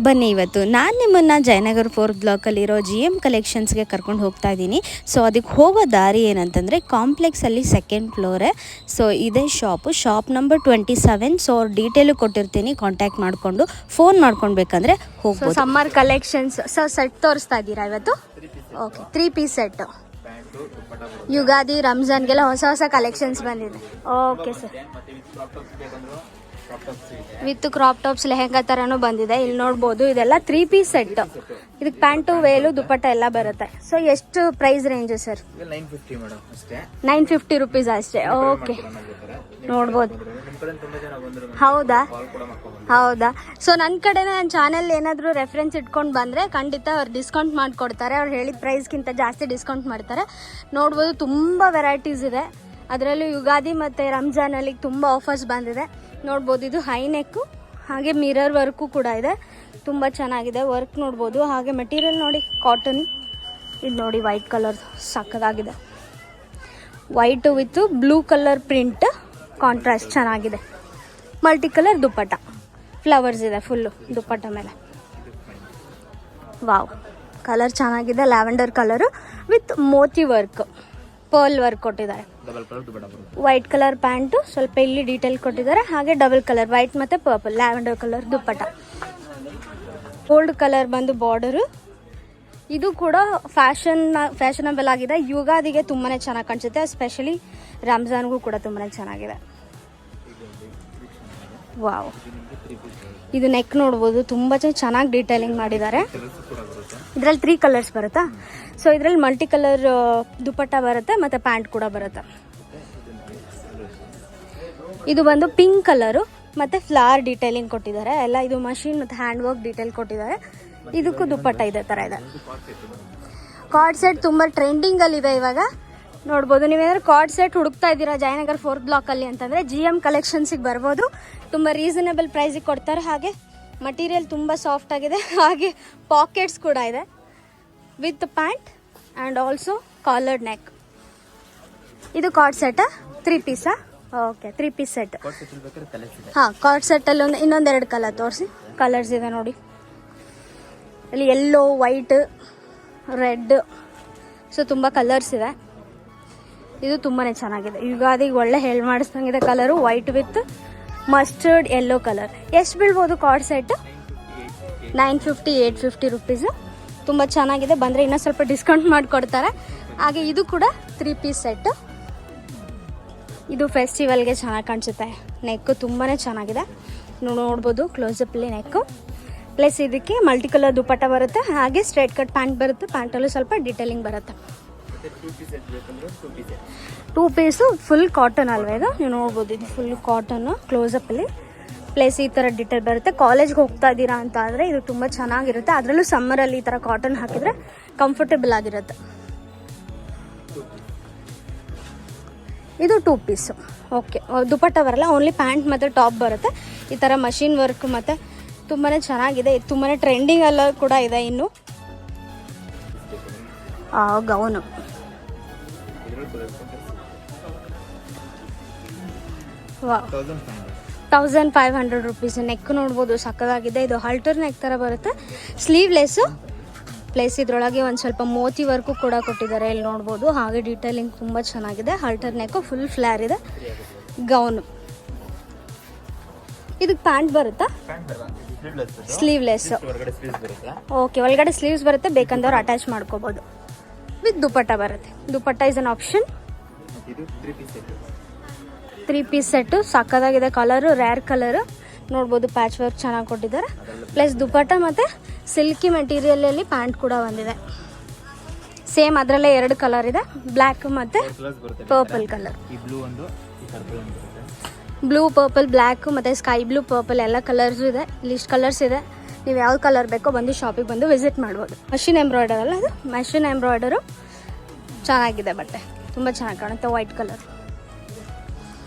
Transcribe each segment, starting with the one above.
ಬನ್ನಿ ಇವತ್ತು ನಾನು ನಿಮ್ಮನ್ನು ಜಯನಗರ 4th ಬ್ಲಾಕಲ್ಲಿರೋ GM ಕಲೆಕ್ಷನ್ಸ್ಗೆ ಕರ್ಕೊಂಡು ಹೋಗ್ತಾ ಇದ್ದೀನಿ. ಸೊ ಅದಕ್ಕೆ ಹೋಗೋ ದಾರಿ ಏನಂತಂದರೆ ಕಾಂಪ್ಲೆಕ್ಸಲ್ಲಿ 2nd ಫ್ಲೋರೇ. ಸೊ ಇದೇ ಶಾಪ್ ನಂಬರ್ 27. ಸೊ ಅವ್ರ ಡೀಟೇಲು ಕೊಟ್ಟಿರ್ತೀನಿ, ಕಾಂಟ್ಯಾಕ್ಟ್ ಮಾಡಿಕೊಂಡು ಫೋನ್ ಮಾಡ್ಕೊಳ್ಬೇಕಂದ್ರೆ ಹೋಗ್ಬೋದು. ಸಮ್ಮರ್ ಕಲೆಕ್ಷನ್ಸ್ ಸೆಟ್ ತೋರಿಸ್ತಾ ಇದ್ದೀರಾ ಇವತ್ತು? Okay, 3 piece set. ಯುಗಾದಿ ರಂಜಾನ್ಗೆಲ್ಲ ಹೊಸ ಹೊಸ ಕಲೆಕ್ಷನ್ಸ್ ಬಂದಿದೆ. Okay sir, with crop tops lehenga ತರನು ಬಂದಿದೆ. ಇಲ್ಲಿ ನೋಡ್ಬೋದು, ಇದೆಲ್ಲ 3 ಪೀಸ್ ಸೆಟ್. ಇದಕ್ಕೆ ಪ್ಯಾಂಟು, ವೇಲು, ದುಪ್ಪಟ್ಟ ಎಲ್ಲ ಬರುತ್ತೆ. ಸೊ ಎಷ್ಟು ಪ್ರೈಸ್ ರೇಂಜ್ ಸರ್? 950 ರುಪೀಸ್ ಅಷ್ಟೇ. ಓಕೆ, ನೋಡ್ಬೋದು. ಹೌದಾ. ಸೊ ನನ್ನ ಕಡೆ ನನ್ನ ಚಾನೆಲ್ ಏನಾದರೂ ರೆಫರೆನ್ಸ್ ಇಟ್ಕೊಂಡು ಬಂದರೆ ಖಂಡಿತ ಅವ್ರು ಡಿಸ್ಕೌಂಟ್ ಮಾಡಿಕೊಡ್ತಾರೆ. ಅವ್ರು ಹೇಳಿದ ಪ್ರೈಸ್ಗಿಂತ ಜಾಸ್ತಿ ಡಿಸ್ಕೌಂಟ್ ಮಾಡ್ತಾರೆ. ನೋಡ್ಬೋದು, ತುಂಬ ವೆರೈಟೀಸ್ ಇದೆ. ಅದರಲ್ಲೂ ಯುಗಾದಿ ಮತ್ತು ರಂಜಾನಲ್ಲಿ ತುಂಬ ಆಫರ್ಸ್ ಬಂದಿದೆ. ನೋಡ್ಬೋದು, ಇದು ಹೈ ನೆಕ್ಕು, ಹಾಗೆ ಮಿರರ್ ವರ್ಕು ಕೂಡ ಇದೆ. ತುಂಬ ಚೆನ್ನಾಗಿದೆ ವರ್ಕ್ ನೋಡ್ಬೋದು. ಹಾಗೆ ಮೆಟೀರಿಯಲ್ ನೋಡಿ, ಕಾಟನ್. ಇದು ನೋಡಿ, ವೈಟ್ ಕಲರ್ ಸಕ್ಕದಾಗಿದೆ. White with blue colour print contrast ಚೆನ್ನಾಗಿದೆ. ಮಲ್ಟಿ ಕಲರ್ ದುಪ್ಪಟ್ಟ, ಫ್ಲವರ್ಸ್ ಇದೆ ಫುಲ್ಲು ದುಪ್ಪಟ್ಟ ಮೇಲೆ. ವಾವ್, ಕಲರ್ ಚೆನ್ನಾಗಿದೆ. Lavender colour with moti work, pearl work ಕೊಟ್ಟಿದ್ದಾರೆ. ವೈಟ್ ಕಲರ್ ಪ್ಯಾಂಟು, ಸ್ವಲ್ಪ ಇಲ್ಲಿ ಡೀಟೇಲ್ ಕೊಟ್ಟಿದ್ದಾರೆ. ಹಾಗೆ ಡಬಲ್ ಕಲರ್, ವೈಟ್ ಮತ್ತು purple, lavender colour dupatta. Gold colour ಬಂದು ಬಾರ್ಡರು. ಇದು ಕೂಡ ಫ್ಯಾಷನಬಲ್ ಆಗಿದೆ. ಯುಗಾದಿಗೆ ತುಂಬಾ ಚೆನ್ನಾಗಿ ಕಾಣಿಸುತ್ತೆ. ಎಸ್ಪೆಷಲಿ ರಂಜಾನ್ಗೂ ಕೂಡ ತುಂಬಾ ಚೆನ್ನಾಗಿದೆ. ವಾವ್, ಇದು ನೆಕ್ ನೋಡ್ಬೋದು, ತುಂಬ ಚೆನ್ನಾಗಿ ಡೀಟೇಲಿಂಗ್ ಮಾಡಿದ್ದಾರೆ. ಇದರಲ್ಲಿ 3 ಕಲರ್ಸ್ ಬರುತ್ತಾ? ಸೊ ಇದರಲ್ಲಿ ಮಲ್ಟಿ ಕಲರ್ ದುಪ್ಪಟ್ಟ ಬರುತ್ತೆ ಮತ್ತು ಪ್ಯಾಂಟ್ ಕೂಡ ಬರುತ್ತೆ. ಇದು ಬಂದು ಪಿಂಕ್ ಕಲರು ಮತ್ತು ಫ್ಲವರ್ ಡೀಟೇಲಿಂಗ್ ಕೊಟ್ಟಿದ್ದಾರೆ ಎಲ್ಲ. ಇದು ಮಷಿನ್ ಮತ್ತು ಹ್ಯಾಂಡ್ ವರ್ಕ್ ಡೀಟೇಲ್ ಕೊಟ್ಟಿದ್ದಾರೆ. ಇದಕ್ಕೂ ದುಪ್ಪಟ್ಟ ಇದೆ ಥರ ಇದೆ. ಕಾರ್ಡ್ ಸೆಟ್ ತುಂಬ ಟ್ರೆಂಡಿಂಗಲ್ಲಿದೆ ಇವಾಗ. ನೋಡ್ಬೋದು, ನೀವೇನಾದ್ರು ಕಾರ್ಡ್ ಸೆಟ್ ಹುಡುಕ್ತಾ ಇದ್ದೀರಾ ಜಯನಗರ 4th ಬ್ಲಾಕಲ್ಲಿ ಅಂತಂದರೆ GM ಕಲೆಕ್ಷನ್ಸಿಗೆ ಬರ್ಬೋದು. ತುಂಬ ರೀಸನಬಲ್ ಪ್ರೈಸಿಗೆ ಕೊಡ್ತಾರೆ. ಹಾಗೆ ಮಟೀರಿಯಲ್ ತುಂಬ ಸಾಫ್ಟ್ ಆಗಿದೆ. ಹಾಗೆ ಪಾಕೆಟ್ಸ್ ಕೂಡ ಇದೆ with pant and also collared neck. ಇದು ಕಾರ್ಡ್ ಸೆಟ್ಟಾ? 3 ಪೀಸಾ? Okay, 3 piece set. ಹಾಂ, ಕಾರ್ಡ್ ಸೆಟ್ಟಲ್ಲಿ ಇನ್ನೊಂದೆರಡು ಕಲರ್ ತೋರಿಸಿ. ಕಲರ್ಸ್ ಇದೆ ನೋಡಿ, ಇಲ್ಲಿ ಯೆಲ್ಲೋ, ವೈಟ್, ರೆಡ್. ಸೊ ತುಂಬ ಕಲರ್ಸ್ ಇದೆ. ಇದು ತುಂಬಾ ಚೆನ್ನಾಗಿದೆ. ಯುಗಾದಿಗೆ ಒಳ್ಳೆ ಹೇಳಿ ಮಾಡಿಸ್ದಂಗಿದೆ colour. White with mustard yellow colour. ಎಷ್ಟು ಬೀಳ್ಬೋದು ಕಾರ್ಡ್ ಸೆಟ್? 950, 850 ರುಪೀಸು. ತುಂಬ ಚೆನ್ನಾಗಿದೆ. ಬಂದರೆ ಇನ್ನೂ ಸ್ವಲ್ಪ ಡಿಸ್ಕೌಂಟ್ ಮಾಡಿಕೊಡ್ತಾರೆ. ಹಾಗೆ ಇದು ಕೂಡ 3 ಪೀಸ್ ಸೆಟ್ಟು. ಇದು ಫೆಸ್ಟಿವಲ್ಗೆ ಚೆನ್ನಾಗಿ ಕಾಣಿಸುತ್ತೆ. ನೆಕ್ಕು ತುಂಬಾ ಚೆನ್ನಾಗಿದೆ. ನೋಡ್ಬೋದು, ಕ್ಲೋಸಪ್ಪಲ್ಲಿ ನೆಕ್ಕು. ಪ್ಲಸ್ ಇದಕ್ಕೆ ಮಲ್ಟಿ ಕಲರ್ ದುಪ್ಪಟ್ಟ ಬರುತ್ತೆ. ಹಾಗೆ ಸ್ಟ್ರೈಟ್ ಕಟ್ ಪ್ಯಾಂಟ್ ಬರುತ್ತೆ. ಪ್ಯಾಂಟಲ್ಲೂ ಸ್ವಲ್ಪ ಡೀಟೇಲಿಂಗ್ ಬರುತ್ತೆ. 2 ಪೀಸು ಫುಲ್ ಕಾಟನ್ ಅಲ್ವಾ ಇದು? ನೀವು ನೋಡ್ಬೋದು, ಇದು ಫುಲ್ ಕಾಟನ್ನು ಕ್ಲೋಸಪ್ಪಲ್ಲಿ. ಪ್ಲಸ್ ಈ ಥರ ಡೀಟೇಲ್ ಬರುತ್ತೆ. ಕಾಲೇಜ್ಗೆ ಹೋಗ್ತಾ ಇದ್ದೀರಾ ಅಂತ ಆದರೆ ಇದು ತುಂಬ ಚೆನ್ನಾಗಿರುತ್ತೆ. ಅದರಲ್ಲೂ ಸಮ್ಮರಲ್ಲಿ ಈ ಥರ ಕಾಟನ್ ಹಾಕಿದರೆ ಕಂಫರ್ಟೇಬಲ್ ಆಗಿರುತ್ತೆ. ಇದು 2 ಪೀಸು. ಓಕೆ, ದುಪ್ಪಟ್ಟ ಬರಲ್ಲ, ಓನ್ಲಿ ಪ್ಯಾಂಟ್ ಮತ್ತು ಟಾಪ್ ಬರುತ್ತೆ. ಈ ಥರ ಮಷಿನ್ ವರ್ಕ್ ಮತ್ತು ತುಂಬಾ ಚೆನ್ನಾಗಿದೆ. ಇದು ತುಂಬಾ ಟ್ರೆಂಡಿಂಗ್ ಎಲ್ಲ ಕೂಡ ಇದೆ. ಇನ್ನು ಗೌನು, 1500 ರುಪೀಸ್. ನೆಕ್ ನೋಡ್ಬೋದು, ಸಕ್ಕದಾಗಿದೆ. ಇದು ಹಾಲ್ಟರ್ ನೆಕ್ ಥರ ಬರುತ್ತೆ. ಸ್ಲೀವ್ಲೆಸ್ಸು. ಪ್ಲಸ್ ಇದರೊಳಗೆ ಒಂದು ಸ್ವಲ್ಪ ಮೋತಿ ವರ್ಕು ಕೂಡ ಕೊಟ್ಟಿದ್ದಾರೆ, ಇಲ್ಲಿ ನೋಡ್ಬೋದು. ಹಾಗೆ ಡೀಟೇಲಿಂಗ್ ತುಂಬ ಚೆನ್ನಾಗಿದೆ. ಹಾಲ್ಟರ್ ನೆಕ್ಕು ಫುಲ್ ಫ್ಲೇರ್ ಇದೆ. ಗೌನು. ಇದಕ್ಕೆ ಪ್ಯಾಂಟ್ ಬರುತ್ತಾ? ಸ್ಲೀವ್ಲೆಸ್. ಓಕೆ, ಒಳಗಡೆ ಸ್ಲೀವ್ಸ್ ಬರುತ್ತೆ. ಬೇಕಂದವ್ರು ಅಟ್ಯಾಚ್ ಮಾಡ್ಕೋಬೋದು. ವಿತ್ ದುಪ್ಪಟ್ಟ ಬರುತ್ತೆ. Dupatta is an option. 3 piece set ಸಕ್ಕದಾಗಿದೆ. ಕಲರು ರೇರ್ ಕಲರು ನೋಡ್ಬೋದು. ಪ್ಯಾಚ್ ವರ್ಕ್ ಚೆನ್ನಾಗಿ ಕೊಟ್ಟಿದ್ದಾರೆ. ಪ್ಲಸ್ ದುಪ್ಪಟ್ಟ ಮತ್ತು ಸಿಲ್ಕಿ ಮೆಟೀರಿಯಲಲ್ಲಿ ಪ್ಯಾಂಟ್ ಕೂಡ ಬಂದಿದೆ. ಸೇಮ್ ಅದರಲ್ಲೇ 2 ಕಲರ್ ಇದೆ, ಬ್ಲ್ಯಾಕ್ ಮತ್ತು purple colour. Blue, purple, black ಮತ್ತು ಸ್ಕೈ ಬ್ಲೂ, ಪರ್ಪಲ್ ಎಲ್ಲ ಕಲರ್ಸು ಇದೆ. ಲಿಸ್ಟ್ ಕಲರ್ಸ್ ಇದೆ. ನೀವು ಯಾವ ಕಲರ್ ಬೇಕೋ ಬಂದು ಶಾಪಿಗೆ ಬಂದು ವಿಸಿಟ್ ಮಾಡ್ಬೋದು. ಮಷಿನ್ ಎಂಬ್ರಾಯ್ಡರ್ ಅಲ್ಲ ಅದು? ಮಷಿನ್ ಎಂಬ್ರಾಯ್ಡರು ಚೆನ್ನಾಗಿದೆ. ಬಟ್ಟೆ ತುಂಬ ಚೆನ್ನಾಗಿ ಕಾಣುತ್ತೆ. White colour.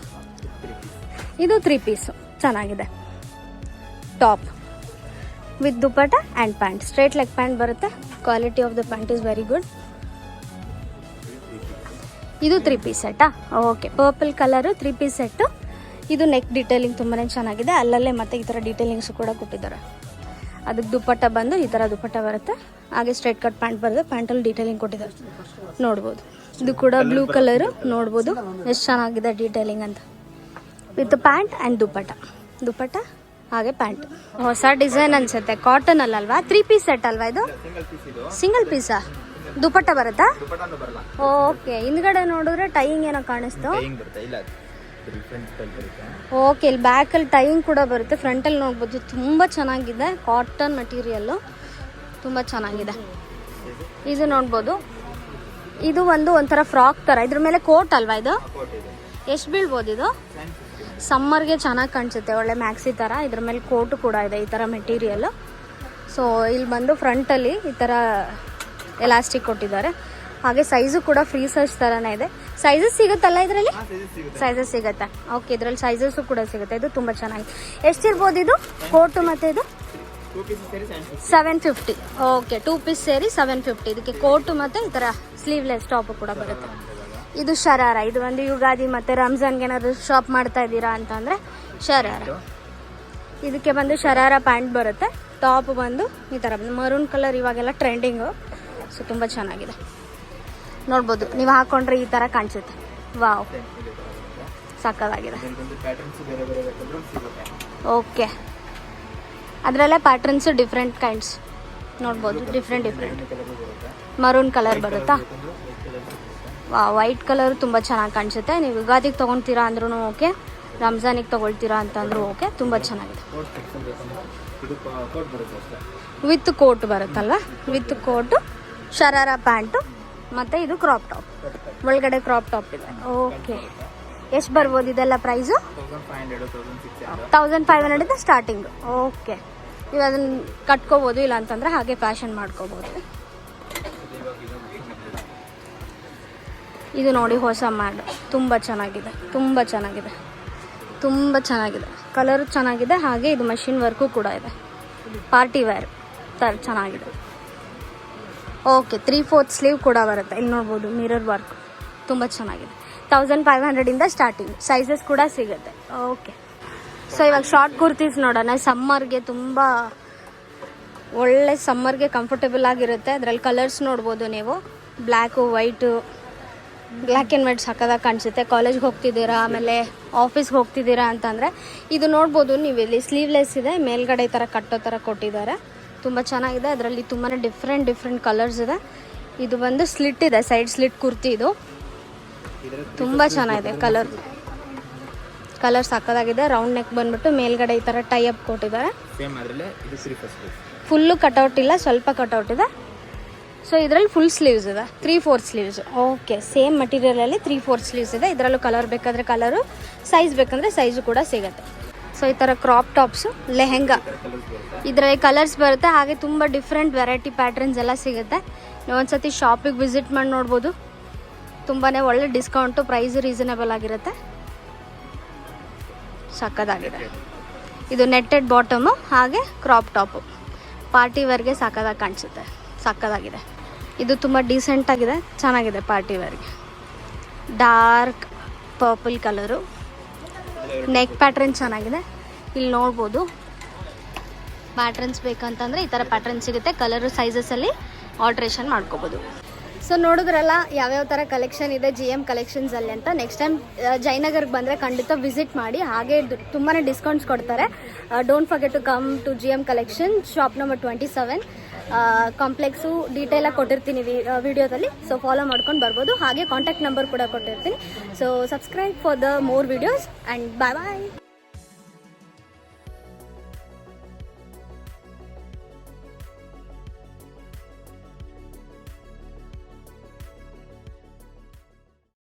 ಇದು 3 ಪೀಸು ಚೆನ್ನಾಗಿದೆ. Top with dupatta and pant. Straight leg pant ಬರುತ್ತೆ. Quality of the pant is very good. ಇದು 3 ಪೀಸ್ ಸೆಟ್ಟಾ? Okay, purple colour 3 piece set. ಇದು ನೆಕ್ ಡೀಟೇಲಿಂಗ್ ತುಂಬಾ ಚೆನ್ನಾಗಿದೆ. ಅಲ್ಲಲ್ಲೇ ಮತ್ತೆ ಈ ಥರ ಡೀಟೇಲಿಂಗ್ಸ್ ಕೂಡ ಕೊಟ್ಟಿದ್ದಾರೆ. ಅದಕ್ಕೆ ದುಪ್ಪಟ್ಟ ಬಂದು ಈ ಥರ ದುಪ್ಪಟ್ಟ ಬರುತ್ತೆ. ಹಾಗೆ ಸ್ಟ್ರೈಟ್ ಕಟ್ ಪ್ಯಾಂಟ್ ಬರುತ್ತೆ. ಪ್ಯಾಂಟಲ್ಲಿ ಡೀಟೇಲಿಂಗ್ ಕೊಟ್ಟಿದ್ದಾರೆ ನೋಡ್ಬೋದು. ಇದು ಕೂಡ ಬ್ಲೂ ಕಲರು ನೋಡ್ಬೋದು ಎಷ್ಟು ಚೆನ್ನಾಗಿದೆ ಡೀಟೇಲಿಂಗ್ ಅಂತ. ವಿತ್ ಪ್ಯಾಂಟ್ ಆ್ಯಂಡ್ ದುಪ್ಪಟ್ಟ ಹಾಗೆ ಪ್ಯಾಂಟ್. ಹೊಸ ಡಿಸೈನ್ ಅನ್ಸುತ್ತೆ, ಕಾಟನ್ ಅಲ್ಲಲ್ವಾ? 3 ಪೀಸ್ ಸೆಟ್ ಅಲ್ವಾ ಇದು? Single Pisa? ದುಪ್ಪಟ್ಟ ಬರುತ್ತಾ? ಓಕೆ. ಹಿಂದ್ಗಡೆ ನೋಡಿದ್ರೆ ಟೈಯಿಂಗ್ ಏನೋ ಕಾಣಿಸ್ತು. ಓಕೆ, ಇಲ್ಲಿ ಬ್ಯಾಕಲ್ಲಿ ಟೈಯಿಂಗ್ ಕೂಡ ಬರುತ್ತೆ. ಫ್ರಂಟಲ್ಲಿ ನೋಡ್ಬೋದು ತುಂಬ ಚೆನ್ನಾಗಿದೆ. ಕಾಟನ್ ಮಟೀರಿಯಲ್ಲು ತುಂಬ ಚೆನ್ನಾಗಿದೆ. ಇದು ನೋಡ್ಬೋದು, ಇದು ಒಂಥರ ಫ್ರಾಕ್ ಥರ. ಇದ್ರ ಮೇಲೆ ಕೋಟ್ ಅಲ್ವಾ ಇದು? ಎಷ್ಟು ಬೀಳ್ಬೋದು ಇದು? ಸಮ್ಮರ್ಗೆ ಚೆನ್ನಾಗಿ ಕಾಣಿಸುತ್ತೆ, ಒಳ್ಳೆ ಮ್ಯಾಕ್ಸಿ ಥರ. ಇದ್ರ ಮೇಲೆ ಕೋಟು ಕೂಡ ಇದೆ ಈ ಥರ ಮೆಟೀರಿಯಲ್ಲು. ಸೊ ಇಲ್ಲಿ ಬಂದು ಫ್ರಂಟಲ್ಲಿ ಈ ಥರ ಎಲಾಸ್ಟಿಕ್ ಕೊಟ್ಟಿದ್ದಾರೆ. ಹಾಗೆ ಸೈಜು ಕೂಡ ಫ್ರೀ ಸೈಜ್ ಥರನೇ ಇದೆ. ಸೈಜಸ್ ಸಿಗುತ್ತಲ್ಲ ಇದರಲ್ಲಿ? ಸೈಜಸ್ ಸಿಗುತ್ತೆ. ಓಕೆ, ಇದರಲ್ಲಿ ಸೈಜಸ್ಸು ಕೂಡ ಸಿಗುತ್ತೆ. ಇದು ತುಂಬ ಚೆನ್ನಾಗಿದೆ. ಎಷ್ಟಿರ್ಬೋದು ಇದು ಕೋಟು ಮತ್ತು ಇದು? 750. ಓಕೆ, 2 ಪೀಸ್ ಸೇರಿ 750. ಇದಕ್ಕೆ ಕೋಟು ಮತ್ತು ಈ ಥರ ಸ್ಲೀವ್ಲೆಸ್ ಟಾಪು ಕೂಡ ಬರುತ್ತೆ. ಇದು ಶರಾರ. ಇದು ಒಂದು ಯುಗಾದಿ ಮತ್ತು ರಂಜಾನ್ಗೆ ಏನಾದರೂ ಶಾಪ್ ಮಾಡ್ತಾ ಇದ್ದೀರಾ ಅಂತಂದರೆ ಶರಾರ. ಇದಕ್ಕೆ ಬಂದು ಶರಾರ ಪ್ಯಾಂಟ್ ಬರುತ್ತೆ. ಟಾಪ್ ಬಂದು ಈ ಥರ ಮರೂನ್ ಕಲರ್ ಇವಾಗೆಲ್ಲ ಟ್ರೆಂಡಿಂಗು. ಸೊ ತುಂಬ ಚೆನ್ನಾಗಿದೆ ನೋಡ್ಬೋದು. ನೀವು ಹಾಕೊಂಡ್ರೆ ಈ ಥರ ಕಾಣಿಸುತ್ತೆ. ವಾವ್, ಸಕ್ಕತ್ತಾಗಿದೆ. ಓಕೆ, ಅದರಲ್ಲೇ ಪ್ಯಾಟ್ರನ್ಸು ಡಿಫ್ರೆಂಟ್ ಕೈಂಡ್ಸ್ ನೋಡ್ಬೋದು. ಡಿಫ್ರೆಂಟ್ ಮರೂನ್ ಕಲರ್ ಬರುತ್ತಾ? ವೈಟ್ ಕಲರ್ ತುಂಬ ಚೆನ್ನಾಗಿ ಕಾಣಿಸುತ್ತೆ. ನೀವು ಯುಗಾದಿಗೆ ತೊಗೊಳ್ತೀರಾ ಅಂದ್ರೂ ಓಕೆ, ರಂಜಾನಿಗೆ ತೊಗೊಳ್ತೀರಾ ಅಂತಂದ್ರೂ ಓಕೆ, ತುಂಬ ಚೆನ್ನಾಗಿದೆ. ವಿತ್ ಕೋಟ್ ಬರುತ್ತಲ್ವ? ವಿತ್ ಕೋಟು, ಶರಾರ ಪ್ಯಾಂಟು ಮತ್ತು ಇದು ಕ್ರಾಪ್ ಟಾಪ್. ಒಳಗಡೆ ಕ್ರಾಪ್ ಟಾಪ್ ಇದೆ. ಓಕೆ, ಎಷ್ಟು ಬರ್ಬೋದು ಇದೆಲ್ಲ ಪ್ರೈಸು? 1500 ಸ್ಟಾರ್ಟಿಂಗ್. ಓಕೆ, ನೀವು ಅದನ್ನು ಕಟ್ಕೋಬೋದು, ಇಲ್ಲ ಅಂತಂದರೆ ಹಾಗೆ ಫ್ಯಾಷನ್ ಮಾಡ್ಕೋಬೋದು. ಇದು ನೋಡಿ ಹೊಸ ಮ್ಯಾಡ್, ತುಂಬ ಚೆನ್ನಾಗಿದೆ. ಕಲರು ಚೆನ್ನಾಗಿದೆ. ಹಾಗೆ ಇದು ಮಷಿನ್ ವರ್ಕು ಕೂಡ ಇದೆ. ಪಾರ್ಟಿ ವೇರ್ ಥರ ಚೆನ್ನಾಗಿದೆ. ಓಕೆ, 3/4 ಸ್ಲೀವ್ ಕೂಡ ಬರುತ್ತೆ. ಇಲ್ಲಿ ನೋಡ್ಬೋದು ಮಿರರ್ ವರ್ಕ್ ತುಂಬ ಚೆನ್ನಾಗಿದೆ. 1500 ಸ್ಟಾರ್ಟಿಂಗ್. ಸೈಜಸ್ ಕೂಡ ಸಿಗುತ್ತೆ. ಓಕೆ, ಸೊ ಇವಾಗ ಶಾರ್ಟ್ ಕುರ್ತೀಸ್ ನೋಡೋಣ. ಸಮ್ಮರ್ಗೆ ತುಂಬ ಒಳ್ಳೆ, ಸಮ್ಮರ್ಗೆ ಕಂಫರ್ಟೇಬಲ್ ಆಗಿರುತ್ತೆ. ಅದರಲ್ಲಿ ಕಲರ್ಸ್ ನೋಡ್ಬೋದು ನೀವು. Black, white, black and white ಸಕ್ಕದಾಗಿ ಕಾಣಿಸುತ್ತೆ. ಕಾಲೇಜ್ಗೆ ಹೋಗ್ತಿದ್ದೀರಾ, ಆಮೇಲೆ ಆಫೀಸ್ಗೆ ಹೋಗ್ತಿದ್ದೀರಾ ಅಂತಂದರೆ ಇದು ನೋಡ್ಬೋದು ನೀವು. ಇಲ್ಲಿ ಸ್ಲೀವ್ಲೆಸ್ ಇದೆ, ಮೇಲ್ಗಡೆ ಈ ಥರ ಕಟ್ಟೋ ಥರ ಕೊಟ್ಟಿದ್ದಾರೆ. ತುಂಬ ಚೆನ್ನಾಗಿದೆ. ಅದರಲ್ಲಿ ತುಂಬಾ ಡಿಫ್ರೆಂಟ್ ಕಲರ್ಸ್ ಇದೆ. ಇದು ಬಂದು ಸ್ಲಿಟ್ ಇದೆ, ಸೈಡ್ ಸ್ಲಿಟ್ ಕುರ್ತಿ. ಇದು ತುಂಬ ಚೆನ್ನಾಗಿದೆ. ಕಲರ್ ಸಕ್ಕದಾಗಿದೆ. ರೌಂಡ್ ನೆಕ್ ಬಂದ್ಬಿಟ್ಟು ಮೇಲ್ಗಡೆ ಈ ಥರ ಟೈ ಅಪ್ ಕೊಟ್ಟಿದ್ದಾರೆ. ಫುಲ್ಲು ಕಟೌಟ್ ಇಲ್ಲ, ಸ್ವಲ್ಪ ಕಟೌಟ್ ಇದೆ. ಸೊ ಇದರಲ್ಲಿ ಫುಲ್ ಸ್ಲೀವ್ಸ್ ಇದೆ, 3/4 ಸ್ಲೀವ್ಸ್. ಓಕೆ, ಸೇಮ್ ಮಟೀರಿಯಲಲ್ಲಿ 3/4 ಸ್ಲೀವ್ಸ್ ಇದೆ. ಇದರಲ್ಲೂ ಕಲರ್ ಬೇಕಾದರೆ ಕಲರು, ಸೈಜ್ ಬೇಕಂದರೆ ಸೈಜು ಕೂಡ ಸಿಗುತ್ತೆ. ಸೊ ಈ ಥರ ಕ್ರಾಪ್ ಟಾಪ್ಸು, ಲೆಹೆಂಗಾ, ಇದರಲ್ಲಿ ಕಲರ್ಸ್ ಬರುತ್ತೆ. ಹಾಗೆ ತುಂಬ ಡಿಫ್ರೆಂಟ್ ವೆರೈಟಿ ಪ್ಯಾಟ್ರನ್ಸ್ ಎಲ್ಲ ಸಿಗುತ್ತೆ. ನೀವು ಒಂದ್ಸತಿ ಶಾಪಿಗೆ ವಿಸಿಟ್ ಮಾಡಿ ನೋಡ್ಬೋದು. ತುಂಬಾ ಒಳ್ಳೆ ಡಿಸ್ಕೌಂಟು, ಪ್ರೈಸ್ ರೀಸನೇಬಲ್ ಆಗಿರುತ್ತೆ. ಸಕ್ಕದಾಗಿದೆ. ಇದು ನೆಟ್ಟೆಡ್ ಬಾಟಮು, ಹಾಗೆ ಕ್ರಾಪ್ ಟಾಪು, ಪಾರ್ಟಿ ವೇರ್ಗೆ ಸಕ್ಕದಾಗಿ ಕಾಣಿಸುತ್ತೆ. ಸಕ್ಕದಾಗಿದೆ. ಇದು ತುಂಬ ಡೀಸೆಂಟಾಗಿದೆ, ಚೆನ್ನಾಗಿದೆ ಪಾರ್ಟಿ ವೇರ್ಗೆ. Dark purple colour, neck pattern ಚೆನ್ನಾಗಿದೆ. ಇಲ್ಲಿ ನೋಡ್ಬೋದು. ಪ್ಯಾಟ್ರನ್ಸ್ ಬೇಕಂತಂದರೆ ಈ ಥರ ಪ್ಯಾಟ್ರನ್ ಸಿಗುತ್ತೆ. ಕಲರು, ಸೈಜಸಲ್ಲಿ ಆಲ್ಟ್ರೇಷನ್ ಮಾಡ್ಕೋಬೋದು. ಸೊ ನೋಡಿದ್ರಲ್ಲ ಯಾವ್ಯಾವ ಥರ ಕಲೆಕ್ಷನ್ ಇದೆ GM ಕಲೆಕ್ಷನ್ಸಲ್ಲಿ ಅಂತ. ನೆಕ್ಸ್ಟ್ ಟೈಮ್ ಜಯನಗರ್ಗೆ ಬಂದರೆ ಖಂಡಿತ ವಿಸಿಟ್ ಮಾಡಿ. ಹಾಗೆ ತುಂಬಾ ಡಿಸ್ಕೌಂಟ್ಸ್ ಕೊಡ್ತಾರೆ. Don't forget to come to GM collection, shop number 27. Complex ಡೀಟೇಲಾಗಿ ಕೊಟ್ಟಿರ್ತೀನಿ ವಿಡಿಯೋದಲ್ಲಿ. ಸೊ ಫಾಲೋ ಮಾಡ್ಕೊಂಡು ಬರ್ಬೋದು. ಹಾಗೆ ಕಾಂಟ್ಯಾಕ್ಟ್ ನಂಬರ್ ಕೂಡ ಕೊಟ್ಟಿರ್ತೀನಿ. So subscribe for the more videos and bye.